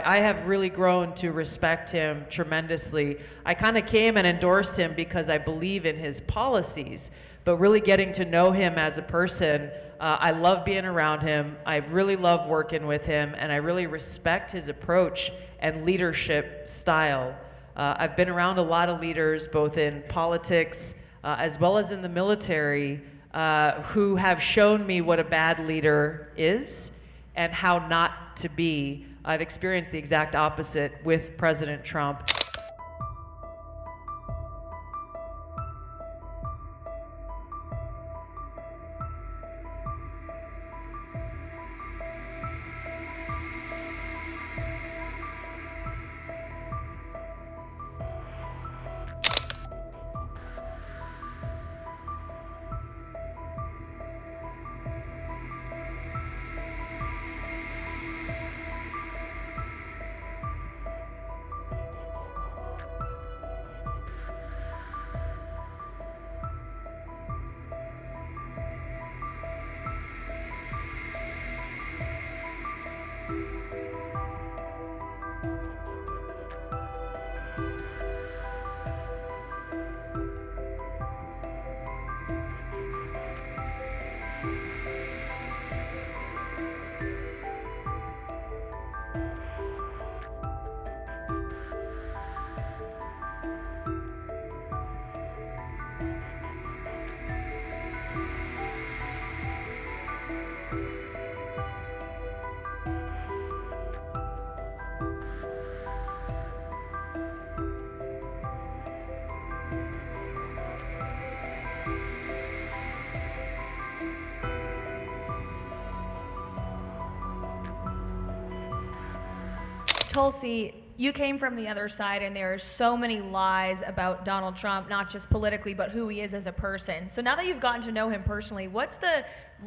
I have really grown to respect him tremendously. I kind of came and endorsed him because I believe in his policies, but really getting to know him as a person, I love being around him. I really love working with him, and I really respect his approach and leadership style. I've been around a lot of leaders, both in politics as well as in the military, who have shown me what a bad leader is and how not to be. I've experienced the exact opposite with President Trump. Tulsi, you came from the other side, and there are so many lies about Donald Trump, not just politically, but who he is as a person. So now that you've gotten to know him personally, what's the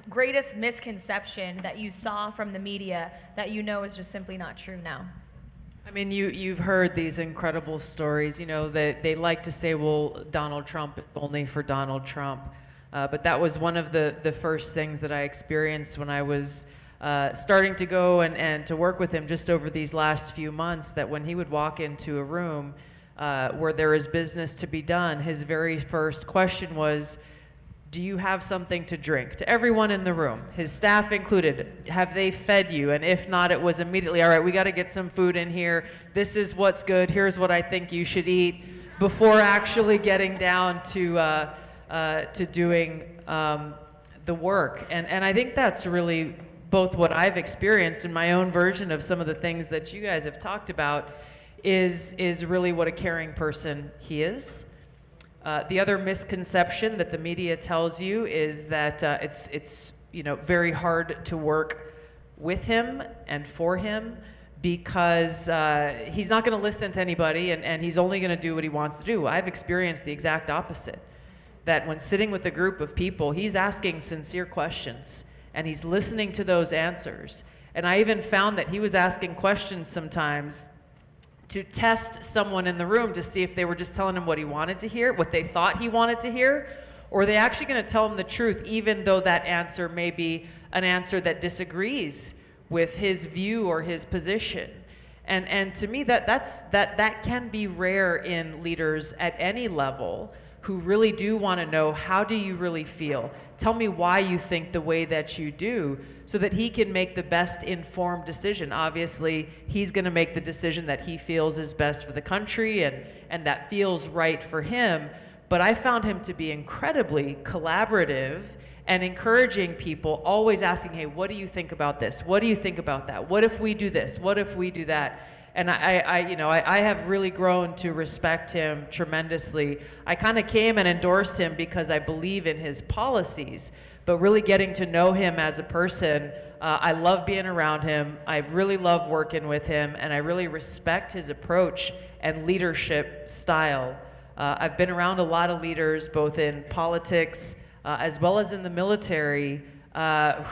greatest misconception that you saw from the media that you know is just simply not true now? I mean, you've heard these incredible stories, you know, that they like to say, well, Donald Trump is only for Donald Trump. But that was one of the first things that I experienced when I was starting to go and to work with him just over these last few months, that when he would walk into a room where there is business to be done, his very first question was, do you have something to drink? To everyone in the room, his staff included, have they fed you? And if not, it was immediately, all right, we got to get some food in here. This is what's good. Here's what I think you should eat, before actually getting down to doing the work. And I think that's really both what I've experienced in my own version of some of the things that you guys have talked about is really what a caring person he is. The other misconception that the media tells you is that it's very hard to work with him and for him, because he's not going to listen to anybody, and he's only going to do what he wants to do. I've experienced the exact opposite, that when sitting with a group of people, he's asking sincere questions, and he's listening to those answers. And I even found that he was asking questions sometimes to test someone in the room to see if they were just telling him what he wanted to hear, what they thought he wanted to hear, or are they actually going to tell him the truth, even though that answer may be an answer that disagrees with his view or his position. And to me, that can be rare in leaders at any level, who really do want to know, how do you really feel? Tell me why you think the way that you do, so that he can make the best informed decision. Obviously, he's going to make the decision that he feels is best for the country and that feels right for him. But I found him to be incredibly collaborative and encouraging people, always asking, hey, what do you think about this? What do you think about that? What if we do this? What if we do that? And I have really grown to respect him tremendously. I kind of came and endorsed him because I believe in his policies, but really getting to know him as a person, I love being around him. I really love working with him, and I really respect his approach and leadership style. I've been around a lot of leaders, both in politics as well as in the military,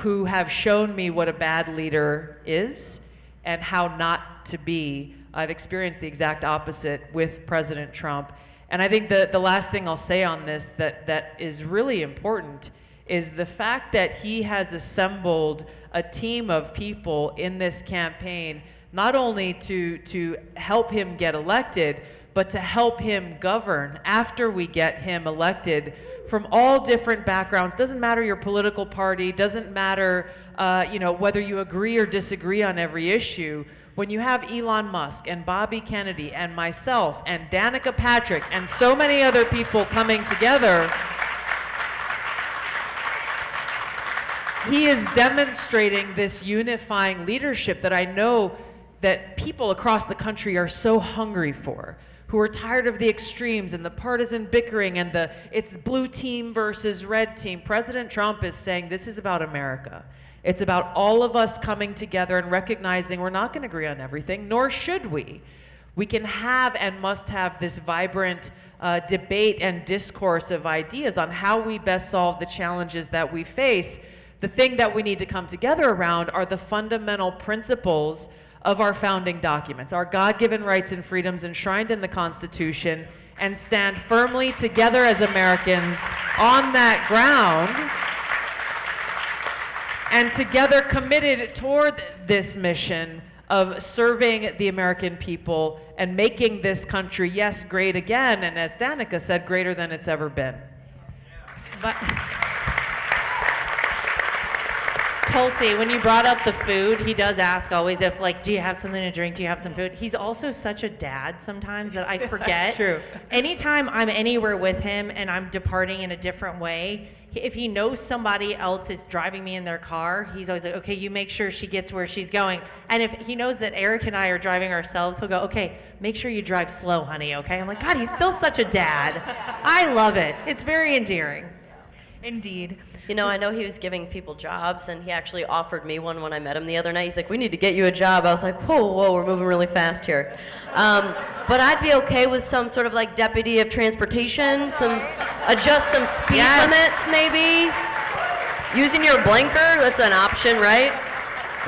who have shown me what a bad leader is and how not to be. I've experienced the exact opposite with President Trump. And I think the last thing I'll say on this that is really important is the fact that he has assembled a team of people in this campaign not only to help him get elected, but to help him govern after we get him elected, from all different backgrounds. Doesn't matter your political party, doesn't matter whether you agree or disagree on every issue. When you have Elon Musk and Bobby Kennedy and myself and Danica Patrick and so many other people coming together, he is demonstrating this unifying leadership that I know that people across the country are so hungry for, who are tired of the extremes and the partisan bickering and it's blue team versus red team. President Trump is saying this is about America. It's about all of us coming together and recognizing we're not going to agree on everything, nor should we. We can have and must have this vibrant debate and discourse of ideas on how we best solve the challenges that we face. The thing that we need to come together around are the fundamental principles of our founding documents, our God-given rights and freedoms enshrined in the Constitution, and stand firmly together as Americans on that ground, and together committed toward this mission of serving the American people and making this country, yes, great again, and as Danica said, greater than it's ever been. But Tulsi, when you brought up the food, he does ask always if, like, do you have something to drink? Do you have some food? He's also such a dad sometimes that I forget. That's true. Anytime I'm anywhere with him and I'm departing in a different way, if he knows somebody else is driving me in their car, he's always like, okay, you make sure she gets where she's going. And if he knows that Eric and I are driving ourselves, he'll go, okay, make sure you drive slow, honey, okay? I'm like, God, he's still such a dad. I love it. It's very endearing. Indeed. You know, I know he was giving people jobs, and he actually offered me one when I met him the other night. He's like, we need to get you a job. I was like, whoa, we're moving really fast here. But I'd be okay with some sort of like deputy of transportation, adjust some speed limits maybe. Using your blinker, that's an option, right?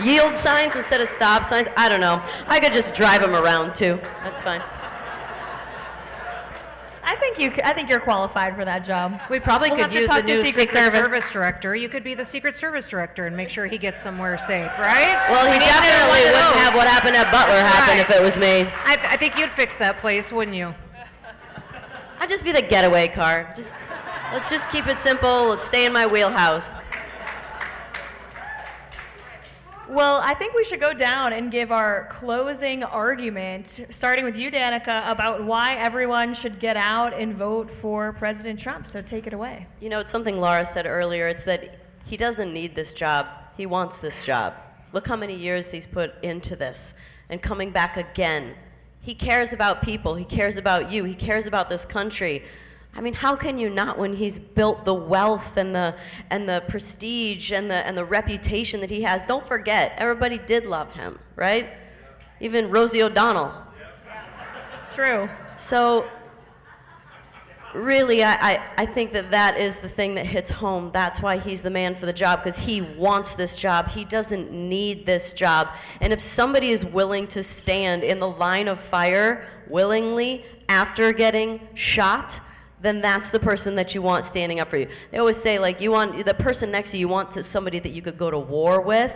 Yield signs instead of stop signs, I don't know. I could just drive him around too, that's fine. I think you're qualified for that job. We probably We'll could have to use talk a to new Secret Secret Service. Service director. You could be the Secret Service director and make sure he gets somewhere safe, right? Well, he definitely wouldn't have what happened at Butler happen if it was me. I think you'd fix that place, wouldn't you? I'd just be the getaway car. Let's just keep it simple. Let's stay in my wheelhouse. Well, I think we should go down and give our closing argument, starting with you, Danica, about why everyone should get out and vote for President Trump. So take it away. You know, it's something Laura said earlier. It's that he doesn't need this job. He wants this job. Look how many years he's put into this and coming back again. He cares about people. He cares about you. He cares about this country. I mean, how can you not when he's built the wealth and the prestige and the reputation that he has? Don't forget, everybody did love him, right? Even Rosie O'Donnell. True. So really, I think that is the thing that hits home. That's why he's the man for the job, because he wants this job. He doesn't need this job. And if somebody is willing to stand in the line of fire willingly after getting shot, then that's the person that you want standing up for you. They always say, like, you want the person next to you, somebody that you could go to war with.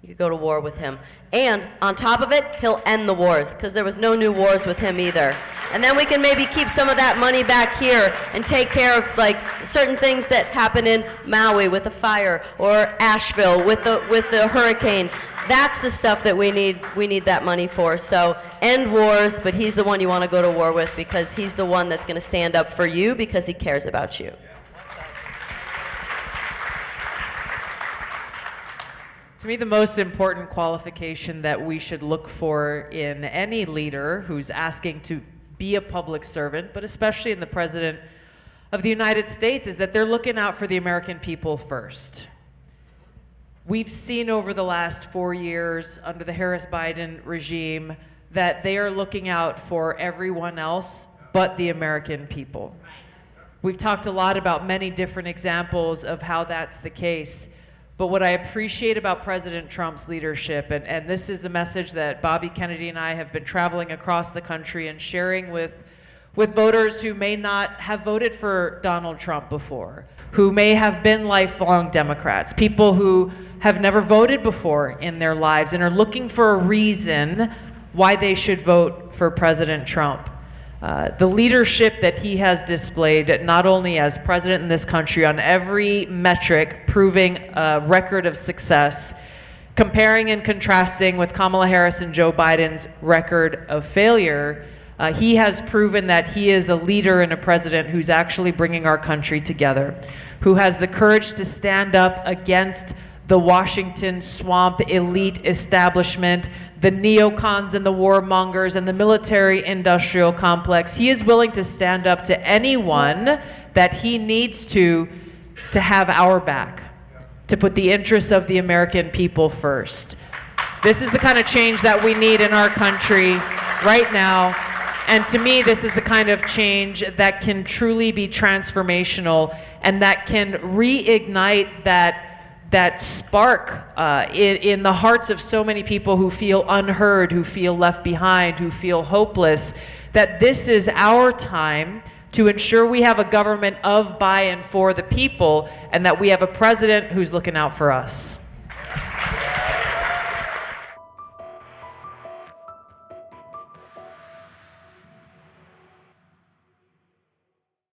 You could go to war with him. And on top of it, he'll end the wars, because there was no new wars with him either. And then we can maybe keep some of that money back here and take care of, like, certain things that happen in Maui with the fire, or Asheville with the hurricane. That's the stuff that we need that money for. So end wars, but he's the one you want to go to war with, because he's the one that's going to stand up for you because he cares about you. To me, the most important qualification that we should look for in any leader who's asking to be a public servant, but especially in the President of the United States, is that they're looking out for the American people first. We've seen over the last 4 years under the Harris-Biden regime that they are looking out for everyone else but the American people. We've talked a lot about many different examples of how that's the case. But what I appreciate about President Trump's leadership, and this is a message that Bobby Kennedy and I have been traveling across the country and sharing with with voters who may not have voted for Donald Trump before, who may have been lifelong Democrats, people who have never voted before in their lives and are looking for a reason why they should vote for President Trump. The leadership that he has displayed, not only as president in this country on every metric, proving a record of success, comparing and contrasting with Kamala Harris and Joe Biden's record of failure, he has proven that he is a leader and a president who's actually bringing our country together, who has the courage to stand up against the Washington swamp elite establishment, the neocons and the warmongers and the military-industrial complex. He is willing to stand up to anyone that he needs to have our back, to put the interests of the American people first. This is the kind of change that we need in our country right now. And to me, this is the kind of change that can truly be transformational and that can reignite that spark in the hearts of so many people who feel unheard, who feel left behind, who feel hopeless, that this is our time to ensure we have a government of, by, and for the people, and that we have a president who's looking out for us.